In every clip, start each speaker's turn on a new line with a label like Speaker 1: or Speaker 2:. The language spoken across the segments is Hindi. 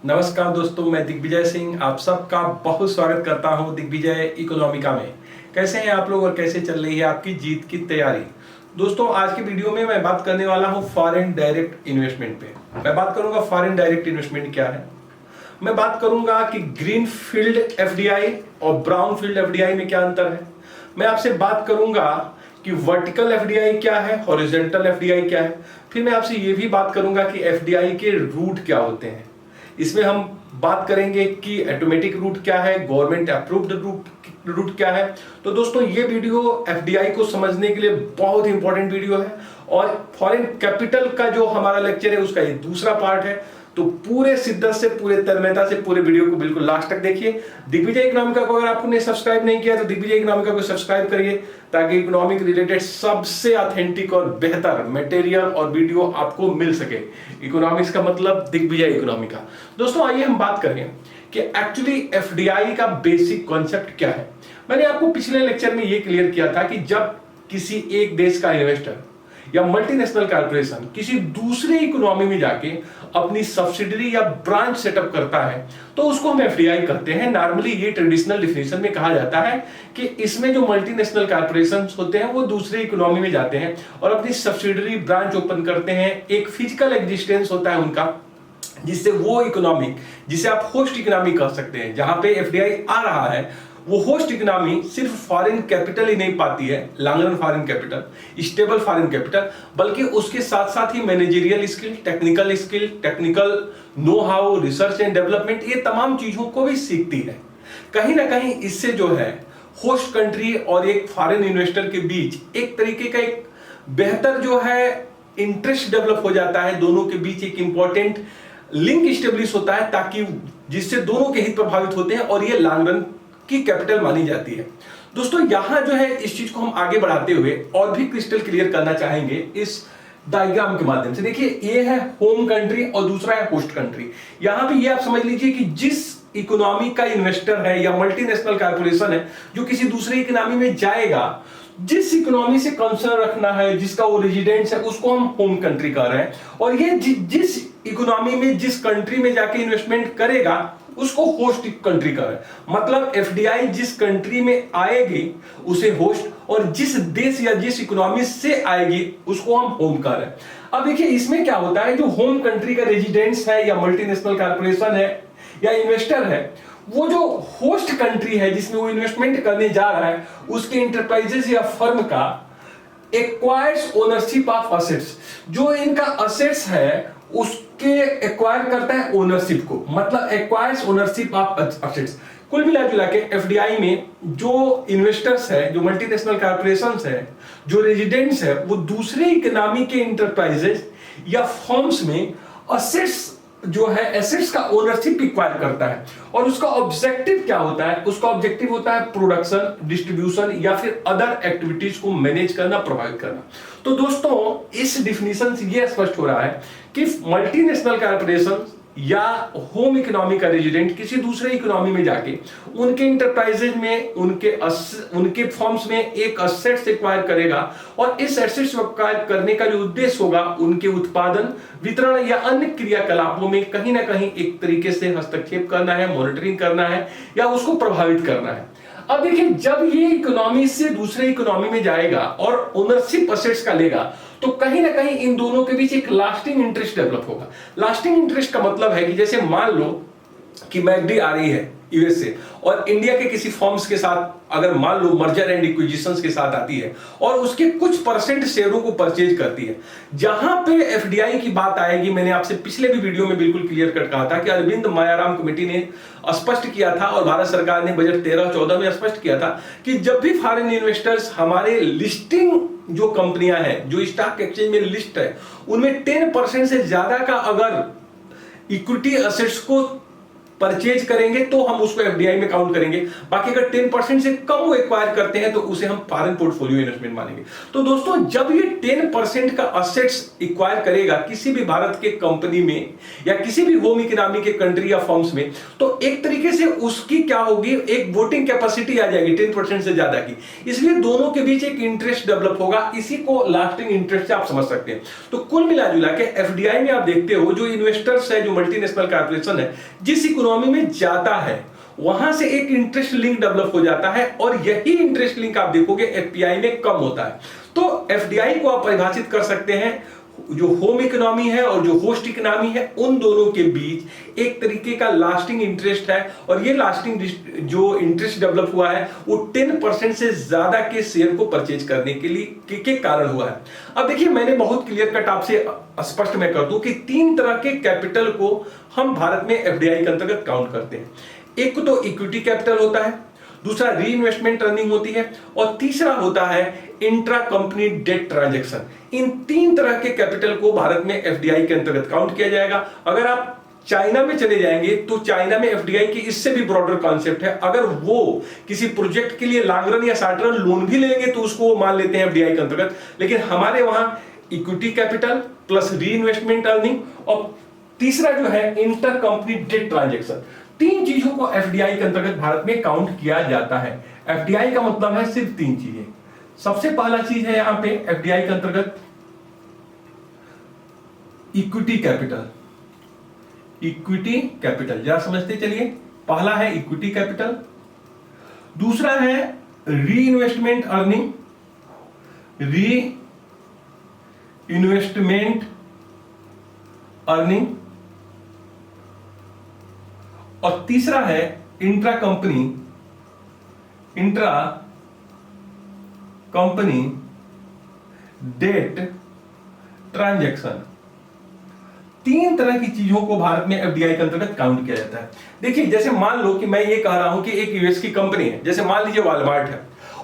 Speaker 1: नमस्कार दोस्तों, मैं दिग्विजय सिंह आप सबका बहुत स्वागत करता हूं दिग्विजय इकोनॉमिका में। कैसे हैं आप लोग और कैसे चल रही है आपकी जीत की तैयारी। दोस्तों, आज की वीडियो में मैं बात करने वाला हूं फॉरेन डायरेक्ट इन्वेस्टमेंट पे। मैं बात करूंगा फॉरेन डायरेक्ट इन्वेस्टमेंट क्या है। मैं बात करूंगा कि ग्रीन फील्ड एफडीआई और ब्राउन फील्ड एफडीआई में क्या अंतर है। मैं आपसे बात करूंगा कि वर्टिकल एफडीआई क्या है, हॉरिजॉन्टल एफडीआई क्या है। फिर मैं आपसे ये भी बात करूंगा कि एफडीआई के रूट क्या होते हैं। इसमें हम बात करेंगे कि ऑटोमेटिक रूट क्या है, गवर्नमेंट अप्रूव्ड रूट क्या है। तो दोस्तों, ये वीडियो एफडीआई को समझने के लिए बहुत इंपॉर्टेंट वीडियो है और फॉरेन कैपिटल का जो हमारा लेक्चर है उसका ये दूसरा पार्ट है। तो पूरे शिद्दत से, पूरे तन्मयता से पूरे वीडियो को बिल्कुल लास्ट तक देखिए। दिग्विजय इकोनॉमिका को अगर आपने सब्सक्राइब नहीं किया तो दिग्विजय इकोनॉमिका को सब्सक्राइब करिए, ताकि इकोनॉमिक रिलेटेड सबसे ऑथेंटिक और बेहतर मटेरियल और वीडियो आपको मिल सके। इकोनॉमिक्स का मतलब दिग्विजय इकोनॉमिका। दोस्तों, आइए हम बात करें कि एक्चुअली एफडीआई का बेसिक कॉन्सेप्ट क्या है। मैंने आपको पिछले लेक्चर में यह क्लियर किया था कि जब किसी एक देश का इन्वेस्टर या मल्टीनेशनल कॉर्पोरेशन किसी दूसरे इकोनॉमी में जाके अपनी सब्सिडरी या ब्रांच सेटअप करता है तो उसको हम एफडीआई कहते हैं। नॉर्मली ये ट्रेडिशनल डिफिनेशन में कहा जाता है कि इसमें जो मल्टीनेशनल कॉर्पोरेशन होते हैं वो दूसरे इकोनॉमी में जाते हैं और अपनी सब्सिडरी ब्रांच ओपन करते हैं। एक फिजिकल एग्जिस्टेंस होता है उनका, जिससे वो इकोनॉमी, जिसे आप होस्ट इकोनॉमी कह सकते हैं, जहां पे एफडीआई आ रहा है, वो होस्ट इकोनॉमी सिर्फ फॉरेन कैपिटल ही नहीं पाती है, long run foreign capital, stable foreign capital, बल्कि उसके साथ साथ ही managerial skill, technical know how, research and development, ये तमाम चीजों को भी सीखती है। कहीं ना कहीं इससे जो है होस्ट कंट्री और एक फॉरेन इन्वेस्टर के बीच एक तरीके का एक बेहतर जो है इंटरेस्ट डेवलप हो जाता है। दोनों के बीच एक इंपॉर्टेंट लिंक स्टेब्लिश होता है, ताकि जिससे दोनों के हित प्रभावित होते हैं और ये लॉन्ग रन की कैपिटल मानी जाती है। दोस्तों, यहां जो है इस चीज को हम आगे बढ़ाते हुए और भी क्रिस्टल क्लियर करना चाहेंगे इस डायग्राम के माध्यम से। देखिए, ये है होम कंट्री और दूसरा है होस्ट कंट्री। यहां पे ये आप समझ लीजिए कि जिस इकोनॉमी का इन्वेस्टर है या मल्टीनेशनल कॉर्पोरेशन है जो किसी दूसरे इकोनॉमी में जाएगा, जिस इकोनॉमी से कंसर्न रखना है, जिसका वो रेजिडेंस है, उसको हम होम कंट्री कह रहे हैं। और ये जिस इकोनॉमी में, जिस कंट्री में जाके इन्वेस्टमेंट करेगा उसको होस्ट कंट्री कर रहे हैं। मतलब एफडीआई जिस कंट्री में आएगी उसे होस्ट, और जिस देश या जिस इकोनॉमी से आएगी उसको हम होम कर रहे हैं। अब देखिए, इसमें क्या होता है, जो होम कंट्री का रेजिडेंस है या मल्टीनेशनल कॉर्पोरेशन है या इन्वेस्टर है, वो जो होस्ट कंट्री है जिसमें वो इन्वेस्टमेंट करने जा रहा है, उसके इंटरप्राइजेस या फर्म का एक्वायर्स ओनरशिप ऑफ असेट्स, जो इनका असेट्स है उसके एक्वायर करता है ओनरशिप को, मतलब एक्वायर्स ओनरशिप ऑफ असेट्स। कुल मिला जुला के एफडीआई में जो इन्वेस्टर्स है, जो मल्टीनेशनल कॉर्पोरेशंस है, जो रेजिडेंट्स है, वो दूसरे इकोनॉमी के इंटरप्राइजेस या फर्म्स में असेट्स जो है, एसेट्स का ओनरशिप एक्वायर करता है। और उसका ऑब्जेक्टिव क्या होता है? उसका ऑब्जेक्टिव होता है प्रोडक्शन, डिस्ट्रीब्यूशन या फिर अदर एक्टिविटीज को मैनेज करना, प्रोवाइड करना। तो दोस्तों, इस डिफिनीशन से यह स्पष्ट हो रहा है कि मल्टीनेशनल कॉर्पोरेशन या होम इकोनॉमी का रेजिडेंट किसी दूसरे इकोनॉमी में जाके उनके इंटरप्राइजेज में, उनके फर्म्स में एक असेट्स एक्वायर करेगा, और इस एसेट्स को एक्वायर करने का जो उद्देश्य होगा, उनके उत्पादन, वितरण या अन्य क्रियाकलापों में कहीं ना कहीं एक तरीके से हस्तक्षेप करना है, मॉनिटरिंग करना है या उसको प्रभावित करना है। अब देखिए, जब ये इकोनॉमी से दूसरे इकोनॉमी में जाएगा और ओनरशिप असेट्स का लेगा, तो कहीं ना कहीं इन दोनों के बीच एक लास्टिंग इंटरेस्ट डेवलप होगा। लास्टिंग इंटरेस्ट का मतलब है कि जैसे मान लो कि मैकडी आ रही है यूएस से और इंडिया के किसी फर्म्स के साथ, अगर मान लो मर्जर एंड इक्विजिशंस के साथ आती है और उसके कुछ परसेंट शेयरों को परचेज करती है, जहां पे एफडीआई की बात आएगी, मैंने आपसे पिछले भी वीडियो में बिल्कुल क्लियर कट कहा था कि अरविंद मायाराम कमेटी ने स्पष्ट किया था और भारत सरकार ने बजट 13-14 में स्पष्ट किया था कि जब भी फॉरेन इन्वेस्टर्स हमारे लिस्टिंग जो कंपनियां हैं, जो स्टॉक एक्सचेंज में लिस्ट है, उनमें 10% से ज्यादा का अगर इक्विटी असेट्स को परचेज करेंगे तो हम उसको एफडीआई में काउंट करेंगे। बाकी अगर 10% से कम वो एक्वायर करते हैं तो उसे हम फॉरेन पोर्टफोलियो इन्वेस्टमेंट मानेंगे। तो दोस्तों जब ये 10% का असेट्स एक्वायर करेगा किसी भी भारत के कंपनी में या किसी भी होम इकोनॉमी के कंट्री या फर्म्स में, तो एक तरीके से उसकी क्या होगी, एक वोटिंग कैपेसिटी आ जाएगी 10% से ज्यादा की। इसलिए दोनों के बीच एक इंटरेस्ट डेवलप होगा, इसी को लास्टिंग इंटरेस्ट से आप समझ सकते हैं। तो कुल मिला जुला के एफडीआई में आप देखते हो जो इन्वेस्टर्स है, जो मल्टीनेशनल कॉर्पोरेशन है, जिस इकोनॉमी में जाता है वहां से एक इंटरेस्ट लिंक डेवलप हो जाता है और यही इंटरेस्ट लिंक आप देखोगे एफपीआई में कम होता है। तो एफडीआई को आप परिभाषित कर सकते हैं जो होम इकोनॉमी है और जो होस्ट इकोनॉमी है उन दोनों के बीच एक तरीके का लास्टिंग इंटरेस्ट है, और ये लास्टिंग जो इंटरेस्ट डेवलप हुआ है वो 10% से ज्यादा के शेयर को परचेज करने के लिए के कारण हुआ है। अब देखिए मैंने बहुत क्लियर कट आपसे स्पष्ट मैं कर दूं कि 3 तरह के कैपिटल को हम भारत में एफडीआई के अंतर्गत काउंट करते हैं। एक तो इक्विटी कैपिटल होता है, दूसरा री इन्वेस्टमेंट अर्निंग होती है, और तीसरा होता है इंट्रा कंपनी डेट ट्रांजैक्शन। इन 3 तरह के कैपिटल को भारत में एफडीआई के अंतर्गत काउंट किया जाएगा। अगर आप चाइना में चले जाएंगे तो चाइना में एफडीआई की इससे भी ब्रॉडर कॉन्सेप्ट है। अगर वो किसी प्रोजेक्ट के लिए लॉन्ग रन या शॉर्ट रन लोन भी लेंगे तो उसको वो मान लेते हैं एफडीआई के अंतर्गत। लेकिन हमारे वहां इक्विटी कैपिटल प्लस री इन्वेस्टमेंट अर्निंग और तीसरा जो है इंटर कंपनी डेट ट्रांजैक्शन, 3 चीजों को एफडीआई के अंतर्गत भारत में काउंट किया जाता है। एफडीआई का मतलब है सिर्फ 3 चीजें। सबसे पहला चीज है यहां पे एफडीआई के अंतर्गत इक्विटी कैपिटल। इक्विटी कैपिटल जरा समझते चलिए। पहला है इक्विटी कैपिटल, दूसरा है री इन्वेस्टमेंट अर्निंग, री इन्वेस्टमेंट अर्निंग, और तीसरा है इंट्रा कंपनी डेट ट्रांजैक्शन। 3 तरह की चीजों को भारत में एफडीआई के अंतर्गत काउंट किया जाता है। देखिए जैसे मान लो कि मैं ये कह रहा हूं कि एक यूएस की कंपनी है, जैसे मान लीजिए वॉलमार्ट है,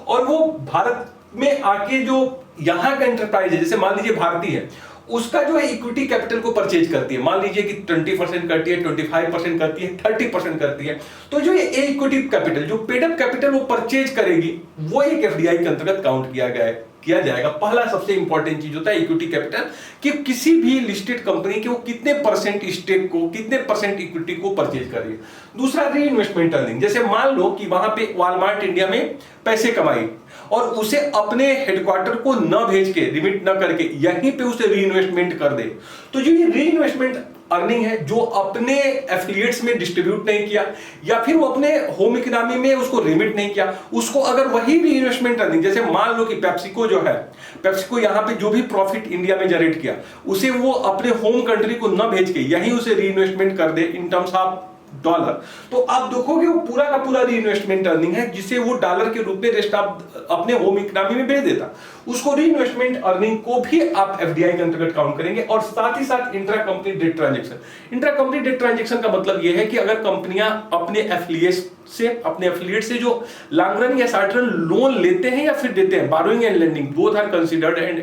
Speaker 1: और वो भारत में आके जो यहां का एंटरप्राइज है, जैसे मान लीजिए भारती है, उसका जो है इक्विटी कैपिटल को परचेज करती है। मान लीजिए कि 20% करती है, 25% करती है, 30% करती है। तो जो ये इक्विटी कैपिटल, जो पेड अप कैपिटल वो परचेज करेगी, वो एक एफडीआई के अंतर्गत काउंट किया जाएगा। पहला सबसे इंपॉर्टेंट चीज होता है इक्विटी कैपिटल, कि किसी भी लिस्टेड कंपनी के वो कितने परसेंट स्टेक को, कितने परसेंट इक्विटी को परचेज कर रही है। दूसरा री इन्वेस्टमेंट अर्निंग, जैसे मान लो कि वहां पे वॉलमार्ट इंडिया में पैसे कमाई और उसे अपने हेडक्वार्टर को न भेज के, रिमिट न करके यहीं पे उसे री इन्वेस्टमेंट कर दे, तो जो ये री इन्वेस्टमेंट अर्निंग है जो अपने एफिलिएट्स में डिस्ट्रीब्यूट नहीं किया या फिर वो अपने होम इकोनॉमी में उसको रिमिट नहीं किया, उसको अगर वही री इन्वेस्टमेंट अर्निंग, जैसे मान लो कि पेप्सिको जो है, पेप्सिको यहां पे जो भी प्रॉफिट इंडिया में जनरेट किया उसे वो अपने होम कंट्री को न भेज के यहीं उसे री इन्वेस्टमेंट कर दे इन टर्म्स ऑफ डॉलर, तो आप देखोगे वो पूरा का पूरा री इन्वेस्टमेंट अर्निंग है जिसे वो डॉलर के रूप में रेस्ट आप अपने होम इकोनॉमी में भेज देता। उसको री इन्वेस्टमेंट अर्निंग को भी आप एफडीआई के अंतर्गत काउंट करेंगे। और साथ ही साथ intra company debt transaction, intra company debt transaction का मतलब यह है कि अगर कंपनियां अपने एफिलिएट से जो लॉन्ग रन या शॉर्ट रन लोन लेते हैं या फिर देते हैं, borrowing and lending both are considered and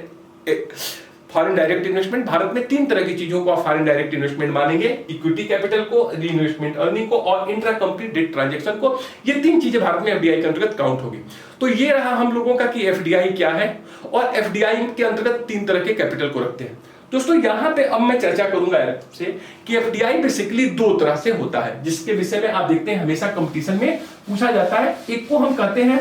Speaker 1: foreign direct investment. Bharat में 3 तरह की चीजों को आप फॉरेन डायरेक्ट इन्वेस्टमेंट मानेंगे, इक्विटी कैपिटल को, री इन्वेस्टमेंट अर्निंग को और इंट्रा कंपनी डेट ट्रांजैक्शन को। ये 3 चीजें भारत में एफडीआई के अंतर्गत काउंट होगी। तो ये रहा हम लोगों का कि एफडीआई क्या है, और एफडीआई के अंतर्गत 3 तरह के कैपिटल को रखते हैं। दोस्तों यहां पे अब मैं चर्चा करूंगा आपसे कि एफडीआई बेसिकली 2 तरह से होता है, जिसके विषय में आप देखते हैं हमेशा कंपटीशन में पूछा जाता है। एक को हम कहते हैं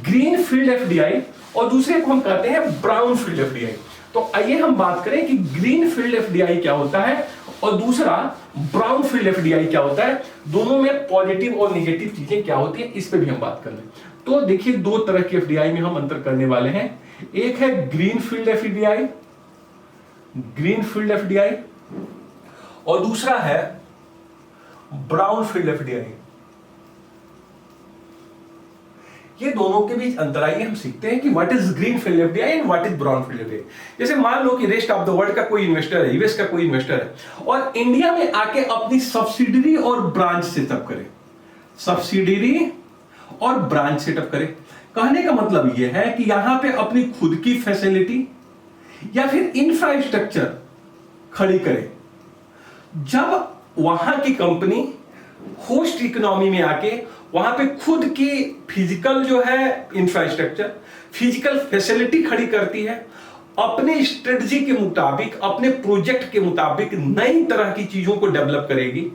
Speaker 1: ग्रीन फील्ड एफडीआई और दूसरे को हम कहते हैं ब्राउन फील्ड एफडीआई। तो आइए हम बात करें कि ग्रीन फील्ड एफडीआई क्या होता है और दूसरा ब्राउन फील्ड एफडीआई क्या होता है, दोनों में पॉजिटिव और नेगेटिव चीजें क्या होती है, इस पे भी हम बात कर लें। तो देखिए 2 तरह की एफडीआई में हम अंतर करने वाले हैं। एक है ग्रीन फील्ड एफडीआई, और दूसरा है ब्राउन फील्ड एफडीआई। ये दोनों के बीच अंतर आइए हम सीखते हैं कि what is green field FDI and what is brown field FDI. जैसे मान लो कि रेस्ट ऑफ द वर्ल्ड का कोई इन्वेस्टर है, यूएस का कोई इन्वेस्टर है और इंडिया में आके अपनी सब्सिडरी और ब्रांच सेटअप करे, सब्सिडरी और ब्रांच सेटअप करे। कहने का मतलब यह है कि यहां पे अपनी खुद की फैसिलिटी या फिर इंफ्रास्ट्रक्चर खड़ी करे। जब वहां की कंपनी होस्ट इकोनॉमी में आके वहां पे खुद की फिजिकल जो है इंफ्रास्ट्रक्चर, फिजिकल फैसिलिटी खड़ी करती है, अपने स्ट्रेटजी के मुताबिक, अपने प्रोजेक्ट के मुताबिक नई तरह की चीजों को डेवलप करेगी,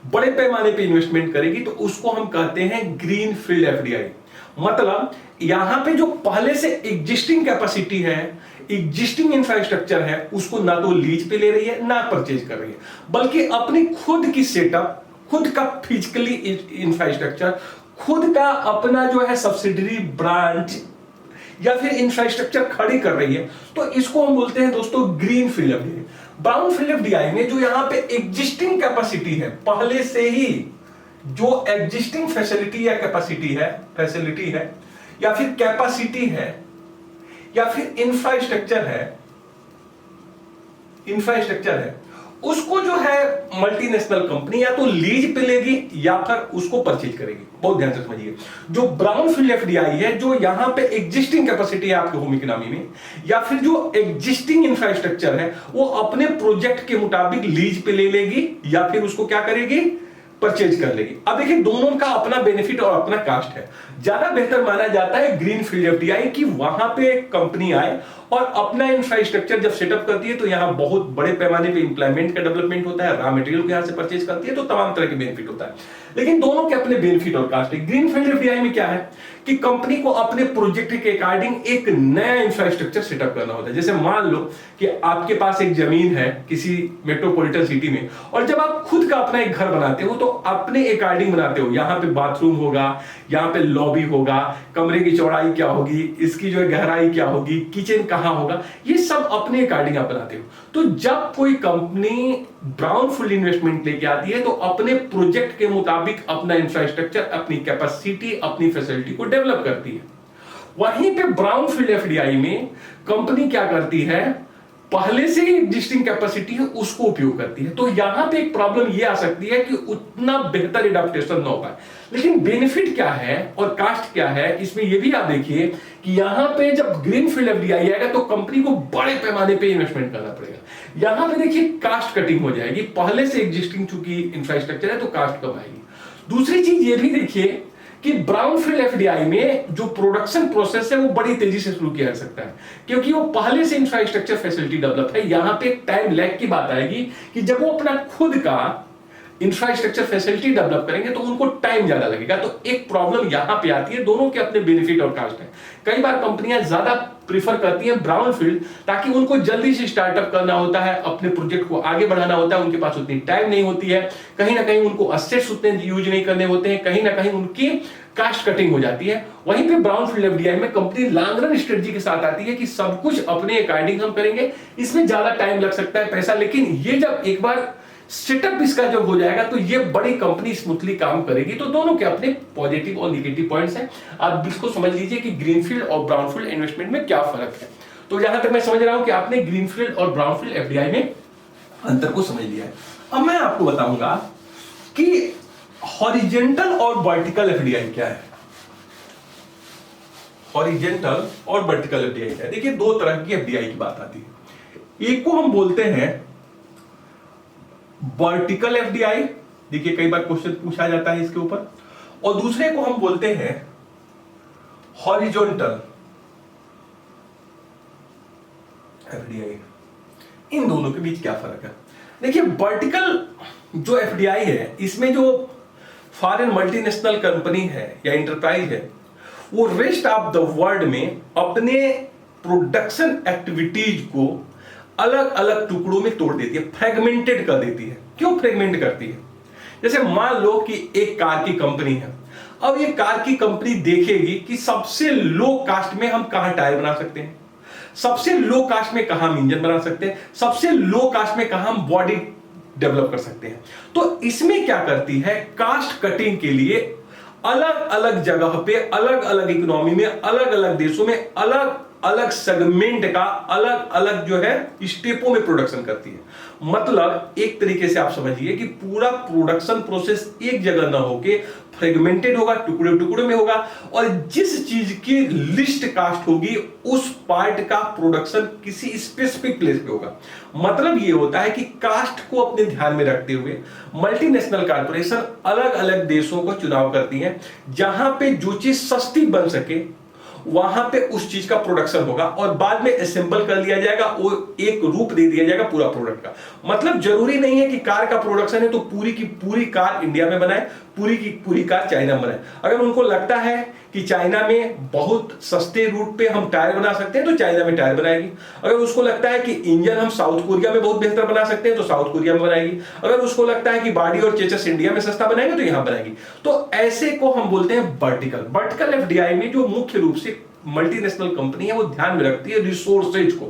Speaker 1: बड़े पैमाने पे इन्वेस्टमेंट करेगी, तो उसको हम कहते हैं ग्रीन फील्ड एफडीआई। मतलब यहां पे जो पहले से एग्जिस्टिंग कैपेसिटी है, एग्जिस्टिंग इंफ्रास्ट्रक्चर है, उसको ना तो लीज पे ले रही है ना परचेज कर रही है, बल्कि अपनी खुद की सेटअप, खुद का फिजिकली इंफ्रास्ट्रक्चर, खुद का अपना जो है सब्सिडरी ब्रांच या फिर इंफ्रास्ट्रक्चर खड़ी कर रही है। तो इसको हम बोलते हैं दोस्तों green field FDI. Brown field FDI में जो यहां पे एग्जिस्टिंग कैपेसिटी है, पहले से ही जो एग्जिस्टिंग फैसिलिटी या कैपेसिटी है, फैसिलिटी है या फिर कैपेसिटी है या फिर इंफ्रास्ट्रक्चर है, उसको जो है मल्टीनेशनल कंपनी या तो लीज पे लेगी या फिर उसको परचेज करेगी। बहुत ध्यान से समझिए, जो ब्राउन फील्ड एफडीआई है, जो यहां पे एग्जिस्टिंग कैपेसिटी है आपके होम इकोनॉमी में, या फिर जो एग्जिस्टिंग इंफ्रास्ट्रक्चर है, वो अपने प्रोजेक्ट के मुताबिक लीज पे ले लेगी या फिर उसको क्या करेगी, परचेज कर लेगी। अब देखिए, दोनों का अपना बेनिफिट और अपना कास्ट है। ज्यादा बेहतर माना जाता है ग्रीन फील्ड एफडीआई कि वहां पे एक कंपनी आए और अपना इंफ्रास्ट्रक्चर जब सेटअप करती है तो यहां बहुत बड़े पैमाने पे इंप्लॉयमेंट का डेवलपमेंट होता है, रॉ मटेरियल को यहां से परचेज करती है, तो तमाम तरह के बेनिफिट होता है। लेकिन दोनों के अपने बेनिफिट और कास्ट है। ग्रीन फील्ड एफडीआई में क्या है कि कंपनी को अपने प्रोजेक्ट के अकॉर्डिंग एक नया इंफ्रास्ट्रक्चर सेटअप करना होता है। जैसे मान लो कि आपके पास एक जमीन है किसी मेट्रोपॉलिटन सिटी में, और जब आप खुद का अपना एक घर बनाते हो तो अपने अकॉर्डिंग बनाते हो। यहां पे बाथरूम होगा, यहां पे लॉबी होगा, कमरे की चौड़ाई क्या होगी, इसकी जो है गहराई क्या होगी, किचन कहां होगा, ये सब अपने अकॉर्डिंग आप बनाते हो। तो जब कोई कंपनी ब्राउन फील्ड इन्वेस्टमेंट लेके आती है तो अपने प्रोजेक्ट के मुताबिक अपना इंफ्रास्ट्रक्चर, अपनी कैपेसिटी, अपनी फैसिलिटी को डेवलप करती है। वहीं पे ब्राउन फील्ड एफडीआई में कंपनी क्या करती है, पहले से ही एग्जिस्टिंग कैपेसिटी है उसको उपयोग करती है। तो यहां पे एक प्रॉब्लम ये आ सकती है कि उतना बेहतर एडाप्टेशन ना हो पाए। लेकिन बेनिफिट क्या है और कास्ट क्या है, इसमें ये भी आप देखिए कि यहां पे जब ग्रीन फील्ड एफडीआई आएगा तो कंपनी को बड़े पैमाने पे इन्वेस्टमेंट करना पड़ेगा। यहां पे देखिए कास्ट कटिंग हो जाएगी, पहले से एग्जिस्टिंग चूंकि इंफ्रास्ट्रक्चर है तो कास्ट कम आएगी। दूसरी चीज ये भी देखिए कि ब्राउन फील्ड एफडीआई में जो प्रोडक्शन प्रोसेस है वो बड़ी तेजी से शुरू किया जा सकता है, क्योंकि वो पहले से इंफ्रास्ट्रक्चर फैसिलिटी डेवलप है। यहां पे एक टाइम लैग की बात आएगी कि जब वो अपना खुद का इंफ्रास्ट्रक्चर फैसिलिटी डेवलप करेंगे तो उनको टाइम ज्यादा लगेगा। तो एक प्रॉब्लम यहां पे आती है। दोनों के अपने बेनिफिट और कास्ट है। कई बार कंपनियां ज्यादा प्रीफर करती हैं ब्राउन फील्ड, ताकि उनको जल्दी से स्टार्टअप करना होता है, अपने प्रोजेक्ट को आगे बढ़ाना होता है, उनके पास उतनी टाइम नहीं होती है, कहीं ना कहीं उनको असेट्स उतने यूज नहीं करने होते हैं, कहीं ना कहीं उनकी कास्ट कटिंग हो जाती है। वहीं पे ब्राउन फील्ड एफडीआई में कंपनी लॉन्ग रन स्ट्रेटजी के साथ आती है कि सब कुछ अपने अकॉर्डिंग हम करेंगे, इसमें ज्यादा टाइम लग सकता है, पैसा, लेकिन ये जब एक बार सेटअप इसका जब हो जाएगा तो ये बड़ी कंपनी स्मूथली काम करेगी। तो दोनों के अपने पॉजिटिव और नेगेटिव पॉइंट्स हैं। आप इसको समझ लीजिए कि ग्रीनफील्ड और ब्राउनफील्ड इन्वेस्टमेंट में क्या फर्क है। तो जहां तक मैं समझ रहा हूं कि आपने ग्रीनफील्ड और ब्राउनफील्ड एफडीआई में अंतर को समझ लिया है। अब मैं आपको बताऊंगा कि हॉरिजॉन्टल और वर्टिकल एफडीआई क्या है। हॉरिजॉन्टल और वर्टिकल एफडीआई क्या है? देखिए, दो तरह की एफडीआई की बात आती है। एक को हम बोलते हैं वर्टिकल एफडीआई, देखिए कई बार क्वेश्चन पूछा जाता है इसके ऊपर, और दूसरे को हम बोलते हैं हॉरिजॉन्टल एफडीआई। इन दोनों के बीच क्या फर्क है? देखिए, वर्टिकल जो एफडीआई है, इसमें जो फॉरेन मल्टीनेशनल कंपनी है या इंटरप्राइज है, वो रेस्ट ऑफ द वर्ल्ड में अपने प्रोडक्शन एक्टिविटीज को अलग अलग टुकड़ों में तोड़ देती है, फ्रेगमेंटेड कर देती है। क्यों फ्रेगमेंट करती है? जैसे मान लो कि एक कार की कंपनी है। अब ये कार की कंपनी देखेगी कि सबसे लो कास्ट में हम कहां टायर बना सकते हैं, सबसे लो कास्ट में कहां हम इंजन बना सकते हैं, सबसे लो कास्ट में कहां हम बॉडी डेवलप कर सकते हैं। तो इसमें क्या करती है, कास्ट कटिंग के लिए अलग अलग जगह पे, अलग अलग इकोनॉमी में, अलग अलग देशों में अलग अलग सेगमेंट का अलग अलग जो है स्टेपों में प्रोडक्शन करती है। मतलब एक तरीके से आप समझिए कि पूरा प्रोडक्शन प्रोसेस एक जगह ना होके फ्रेगमेंटेड होगा, टुकड़े टुकड़े में होगा, और जिस चीज की लिस्ट कास्ट होगी उस पार्ट का प्रोडक्शन किसी स्पेसिफिक प्लेस पे होगा। मतलब ये होता है कि कास्ट को अपने ध्यान में रखते हुए मल्टीनेशनल कॉर्पोरेशन अलग अलग देशों को चुनाव करती हैं, जहां पे जो चीज सस्ती बन सके वहां पे उस चीज का प्रोडक्शन होगा और बाद में असेंबल कर लिया जाएगा, वो एक रूप दे दिया जाएगा पूरा प्रोडक्ट का। मतलब जरूरी नहीं है कि कार का प्रोडक्शन है तो पूरी की पूरी कार इंडिया में बनाए, पूरी की पूरी कार चाइना में बनाए। अगर उनको लगता है कि चाइना में बहुत सस्ते रूट पे हम टायर बना सकते हैं तो चाइना में टायर बनाएगी। अगर उसको लगता है कि इंजन हम साउथ कोरिया में बहुत बेहतर बना सकते हैं तो साउथ कोरिया में बनाएगी। अगर उसको लगता है कि बॉडी और चेचस इंडिया में सस्ता बनाएंगे तो यहां बनाएगी। तो ऐसे को हम बोलते हैं वर्टिकल एफडीआई में जो मुख्य रूप से मल्टीनेशनल कंपनी है वो ध्यान में रखती है रिसोर्सेज को,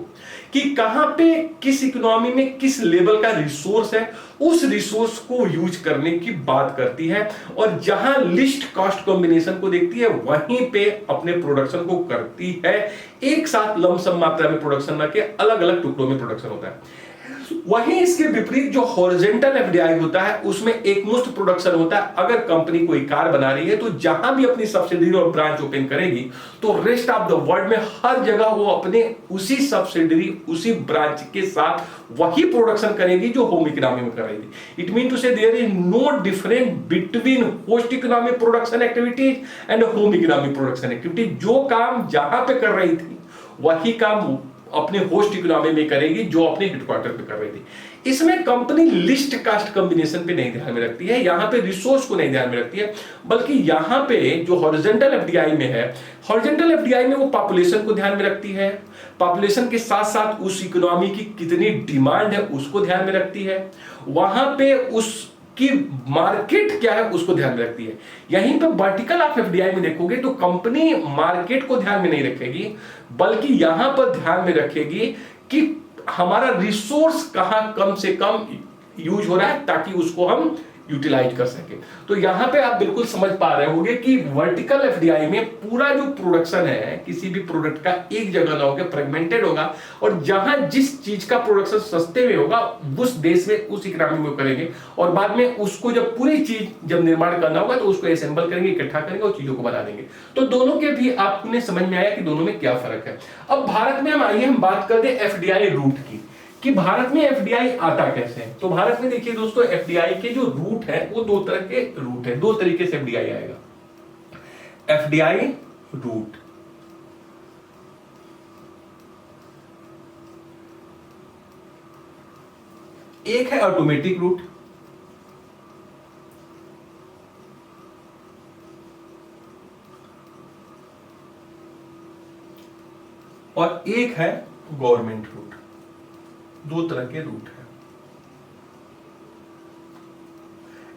Speaker 1: कि कहां पे किस इकोनॉमी में किस लेवल का रिसोर्स है, उस रिसोर्स को यूज करने की बात करती है, और जहां लिस्ट कॉस्ट कॉम्बिनेशन को देखती है वहीं पे अपने प्रोडक्शन को करती है। एक साथ लमसम मात्रा में प्रोडक्शन ना के अलग अलग टुकड़ों में प्रोडक्शन होता है। वहीं इसके विपरीत जो हॉरिजॉन्टल एफडीआई होता है उसमें एकमुश्त प्रोडक्शन होता है। अगर कंपनी कोई कार बना रही है तो जहां भी अपनी सब्सिडरी और ब्रांच ओपन करेगी तो रेस्ट ऑफ द वर्ल्ड में हर जगह वो अपने उसी सब्सिडरी उसी ब्रांच के साथ वही प्रोडक्शन करेगी जो होम इकोनॉमी में कर रही थी। It mean to say there is no difference between host economy production activities and home economy production activity. जो काम जहां पे कर रही थी वही काम अपने होस्ट इकोनॉमी में करेगी जो अपने हेडक्वार्टर पे कर रही थी। इसमें कंपनी लिस्ट कास्ट कॉम्बिनेशन पे नहीं ध्यान में रखती है, यहां पे रिसोर्स को नहीं ध्यान में रखती है, बल्कि यहां पे जो हॉरिजॉन्टल एफडीआई में है, हॉरिजॉन्टल एफडीआई में वो पॉपुलेशन को ध्यान में रखती है, पॉपुलेशन के साथ साथ उस इकोनॉमी की कितनी डिमांड है उसको ध्यान में रखती है, वहां पे उस कि मार्केट क्या है उसको ध्यान में रखती है। यहीं पे वर्टिकल आप एफडीआई में देखोगे तो कंपनी मार्केट को ध्यान में नहीं रखेगी, बल्कि यहां पर ध्यान में रखेगी कि हमारा रिसोर्स कहां कम से कम यूज हो रहा है ताकि उसको हम यूटिलाइज कर सके। तो यहां पे आप बिल्कुल समझ पा रहे होंगे कि वर्टिकल एफडीआई में पूरा जो प्रोडक्शन है किसी भी प्रोडक्ट का एक जगह ना होकर फ्रेगमेंटेड होगा, और जहां जिस चीज का प्रोडक्शन सस्ते में होगा उस देश में उस इकोनॉमी में करेंगे, और बाद में उसको जब पूरी चीज जब निर्माण करना होगा तो उसको असेंबल करेंगे, इकट्ठा करेंगे और चीजों को बना देंगे। तो दोनों के भी आपने समझ में आया कि दोनों में क्या फर्क है। अब भारत में हम बात करते हैं एफडीआई रूट की, कि भारत में एफडीआई आता कैसे है। तो भारत में देखिए दोस्तों, एफडीआई के जो रूट है वो दो तरह के रूट है, दो तरीके से एफडीआई आएगा। एफडीआई रूट, एक है ऑटोमेटिक रूट, और एक है गवर्नमेंट रूट। दो तरह के रूट है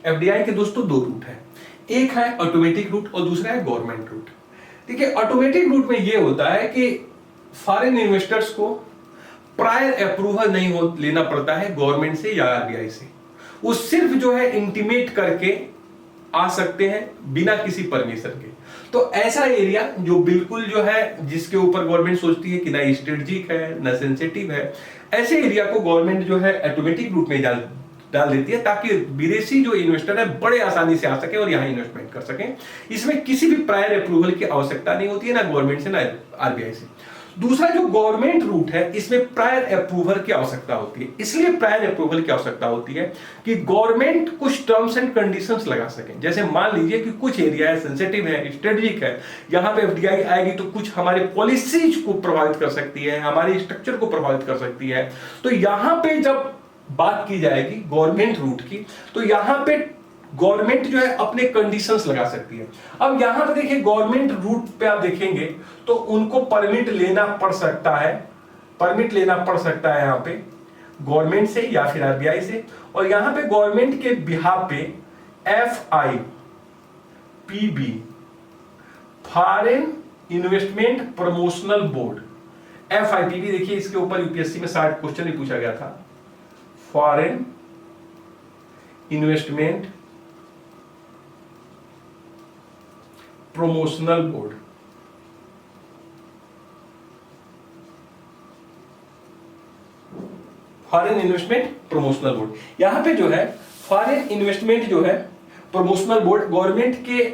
Speaker 1: एफडीआई के दोस्तों, दो रूट है, एक है ऑटोमेटिक रूट और दूसरा है गवर्नमेंट रूट। ठीक है, ऑटोमेटिक रूट में यह होता है कि फॉरेन इन्वेस्टर्स को प्रायर अप्रूवल नहीं लेना पड़ता है गवर्नमेंट से या आरबीआई से, वो सिर्फ जो है इंटीमेट करके आ सकते हैं बिना किसी परमिशन के। तो ऐसा एरिया जो बिल्कुल जो है जिसके ऊपर गवर्नमेंट सोचती है कि ना स्ट्रेटेजिक है ना सेंसिटिव है, ऐसे एरिया को गवर्नमेंट जो है ऑटोमेटिक रूट में डाल देती है ताकि विदेशी जो इन्वेस्टर है बड़े आसानी से आ सके और यहां इन्वेस्टमेंट कर सके। इसमें किसी भी प्रायर अप्रूवल की आवश्यकता नहीं होती है, ना गवर्नमेंट से ना आरबीआई से। दूसरा जो गवर्नमेंट रूट है इसमें प्रायर अप्रूवल की आवश्यकता होती है। इसलिए प्रायर अप्रूवल की आवश्यकता होती है कि गवर्नमेंट कुछ टर्म्स एंड कंडीशंस लगा सके। जैसे मान लीजिए कि कुछ एरिया है, सेंसिटिव है, स्ट्रेटेजिक है, यहां पे एफडीआई आएगी तो कुछ हमारे पॉलिसीज को प्रभावित कर सकती है, हमारे स्ट्रक्चर को प्रभावित कर सकती है। तो यहां पे जब बात की जाएगी गवर्नमेंट रूट की तो यहां पे गवर्नमेंट जो है अपने कंडीशंस लगा सकती है। अब यहां पे देखिए गवर्नमेंट रूट पे आप देखेंगे तो उनको परमिट लेना पड़ सकता है, यहां पे गवर्नमेंट से या फिर आरबीआई से। और यहां पे गवर्नमेंट के बिहाफ पे FIPB foreign investment promotional board, FIPB देखिए इसके ऊपर यूपीएससी में 60 क्वेश्चन भी पूछा गया था। Foreign investment promotional board, foreign investment promotional board. यहाँ पे जो है फॉरेन इन्वेस्टमेंट जो है प्रमोशनल बोर्ड गवर्नमेंट के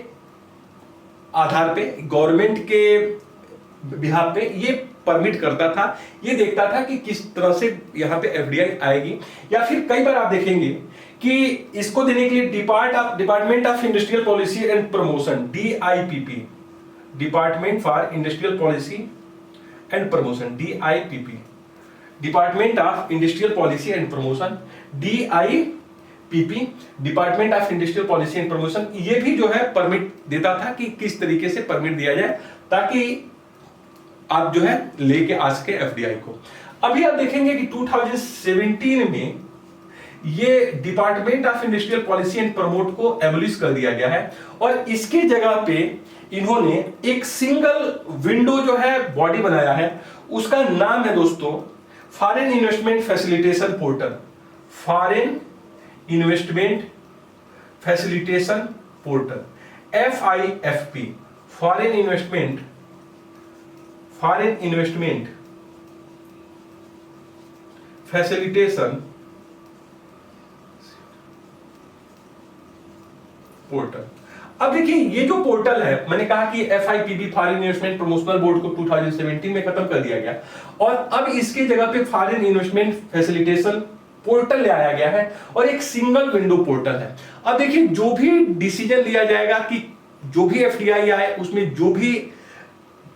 Speaker 1: आधार पे, गवर्नमेंट के बिहाफ पे ये परमिट करता था, ये देखता था कि किस तरह से यहाँ पे एफडीआई आएगी। या फिर कई बार आप देखेंगे कि इसको देने के लिए department of industrial policy and promotion, DIPP, department for industrial policy and promotion, DIPP, department of industrial policy and promotion, DIPP, department of industrial policy and promotion, ये भी जो है परमिट देता था कि किस तरीके से परमिट दिया जाए ताकि आप जो है लेके आ सके एफडीआई को। अभी आप देखेंगे कि 2017 में ये department of industrial policy and promote को एबलिश कर दिया गया है और इसके जगह पे इन्होंने एक सिंगल विंडो जो है बॉडी बनाया है, उसका नाम है दोस्तों foreign investment facilitation portal, foreign investment facilitation portal, FIFP, foreign investment facilitation portal. अब देखिए ये जो पोर्टल है, मैंने कहा कि FIPB foreign investment promotional board को 2017 में खत्म कर दिया गया और अब इसके जगह पे फॉरेन इन्वेस्टमेंट फैसिलिटेशन पोर्टल ले आया गया है और एक सिंगल विंडो पोर्टल है। अब देखिए जो भी डिसीजन लिया जाएगा कि जो भी एफडीआई आए उसमें जो भी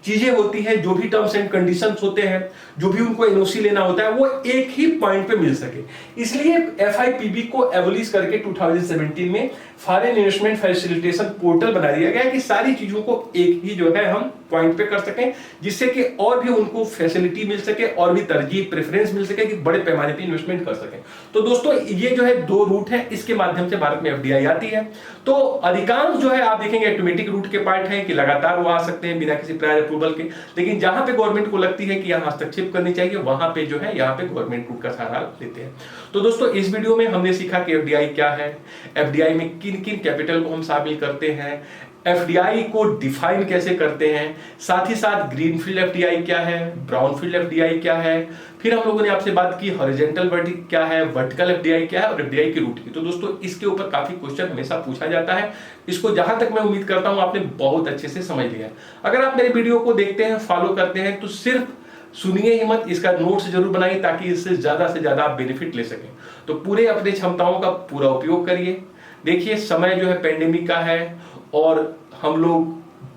Speaker 1: चीजें होती हैं, जो भी टर्म्स एंड कंडीशंस होते हैं, जो भी उनको एनओसी लेना होता है, वो एक ही पॉइंट पे मिल सके, इसलिए FIPB को एबलिश करके 2017 में फॉरेन इन्वेस्टमेंट फैसिलिटेशन पोर्टल बना दिया गया कि सारी चीजों को एक ही जो है हम पॉइंट पे कर सकें, जिससे कि और भी उनको फैसिलिटी मिल सके और भी तरजीह प्रेफरेंस मिल सके कि बड़े पैमाने पे इन्वेस्टमेंट कर सकें। तो दोस्तों ये जो है दो रूट है, इसके माध्यम से भारत में एफडीआई आती है। तो अधिकांश जो है आप देखेंगे ऑटोमेटिक रूट के पार्ट है कि लगातार वो आ सकते हैं बिना किसी प्रायर अप्रूवल के, लेकिन जहां पे गवर्नमेंट को लगती है कि यहाँ हस्तक्षेप करनी चाहिए वहां पे जो है यहाँ पे गवर्नमेंट रूट का सहारा लेते हैं। तो दोस्तों इस वीडियो में हमने सीखा कि एफडीआई क्या है, एफडीआई में किन किन कैपिटल को हम शामिल करते हैं, एफडीआई को डिफाइन कैसे करते हैं, साथ ही साथ ग्रीनफील्ड एफडीआई क्या है, ब्राउनफील्ड एफडीआई क्या है, फिर हम लोगों ने आपसे बात की हॉरिजॉन्टल वर्टिकल क्या है, वर्टिकल एफडीआई क्या है और एफडीआई की रूट की। तो दोस्तों इसके ऊपर काफी क्वेश्चन हमेशा पूछा जाता है, इसको जहां तक मैं उम्मीद करता हूं आपने बहुत अच्छे से समझ लिया है। अगर आप मेरे वीडियो को देखते हैं, फॉलो करते हैं तो सिर्फ सुनिए ही मत, इसका नोट्स जरूर बनाइए ताकि इससे ज्यादा आप बेनिफिट ले सकें। तो पूरे अपनी क्षमताओं का पूरा उपयोग करिए। देखिए समय जो है पेंडेमिक का है और हम लोग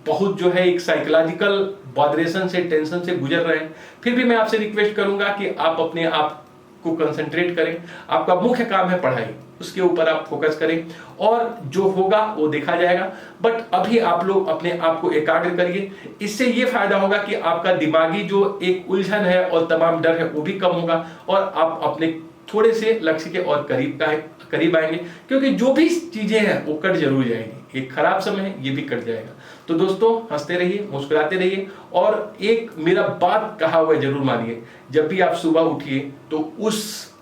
Speaker 1: बहुत जो है एक साइकोलॉजिकल वाइब्रेशन से, टेंशन से गुजर रहे हैं, फिर भी मैं आपसे रिक्वेस्ट करूंगा कि आप अपने आप को कंसंट्रेट करें। आपका मुख्य काम है पढ़ाई, उसके ऊपर आप फोकस करें और जो होगा वो देखा जाएगा। बट अभी आप लोग अपने आप को एकाग्र करिए, इससे ये फायदा होगा कि आपका दिमागी जो एक उलझन है और तमाम डर है वो भी कम होगा और आप अपने थोड़े से लक्ष्य के और करीब आएंगे, क्योंकि जो भी चीजें हैं वो कट जरूर जाएंगी। एक खराब समय है, ये भी कट जाएगा। तो दोस्तों हंसते रहिए, मुस्कुराते रहिए और एक मेरा बात कहा हुआ जरूर मानिए, जब भी आप सुबह उठिए तो उस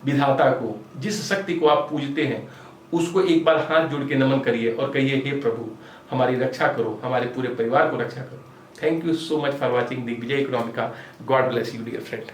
Speaker 1: विधाता को, जिस शक्ति को आप पूजते हैं, उसको एक बार हाथ जोड़ के नमन करिए और कहिए हे प्रभु हमारी रक्षा करो, हमारे पूरे परिवार को रक्षा करो। Thank you so much for watching Digvijay Economica. God bless you dear friend.